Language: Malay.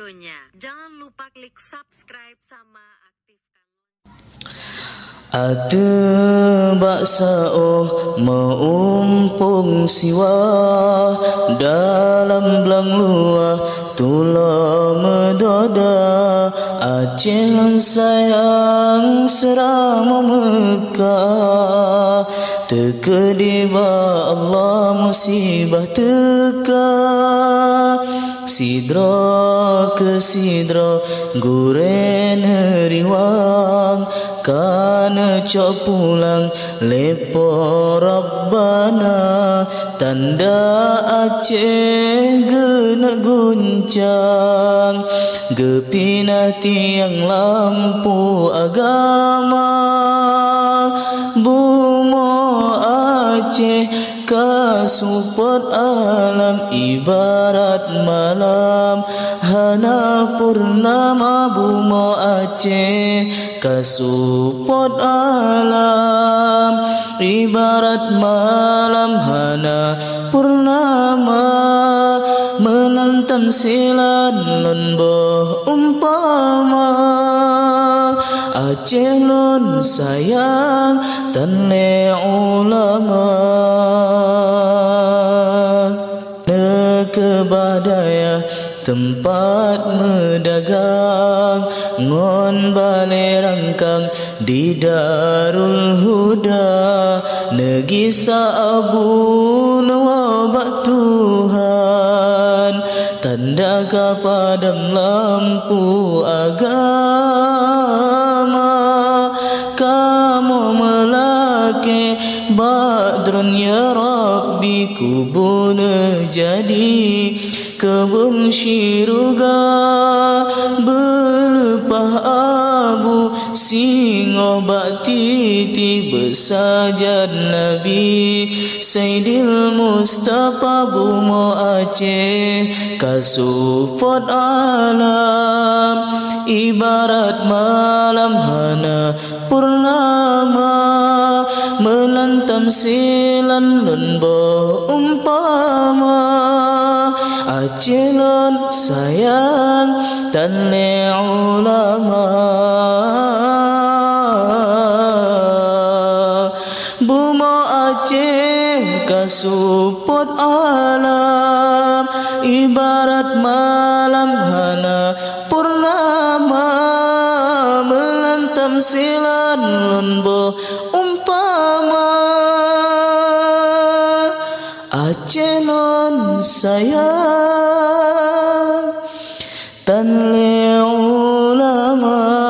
videonya. Jangan lupa klik subscribe sama aktifkan. Ada baksao meumpung siwa dalam belang luar tula medoda Aceh sayang serama Mekah teka diba Allah musibah teka sidra ke sidra guren riwang kana cok pulang lepo Rabbana tanda Aceh genak guncang gepinah tiang lampu agama bumo Aceh kasupot alam ibarat malam hana purnama bumo Aceh kasupot alam ibarat malam hana purnama menantam silan lonboh umpama Aceh lon sayang tanle ulama nekebadaya tempat medagang ngon balai rangkang di Darul Huda negisa abu nawabak Tuhan tanda kepadam lampu agama kamu melaki badrun ya Rabbi kubun jadi kebun syiruga belepah abu singo batiti besajad Nabi Sayyidil Mustafa bumo Aceh kasupot alam ibarat malam hana purnama menantam silan lonbo umpama Aceh lon sayang tanle ulama bumo Aceh kasupot alam ibarat malam hana purnama menantam silan lonbo umpama Aceh lon sayang tanle ulama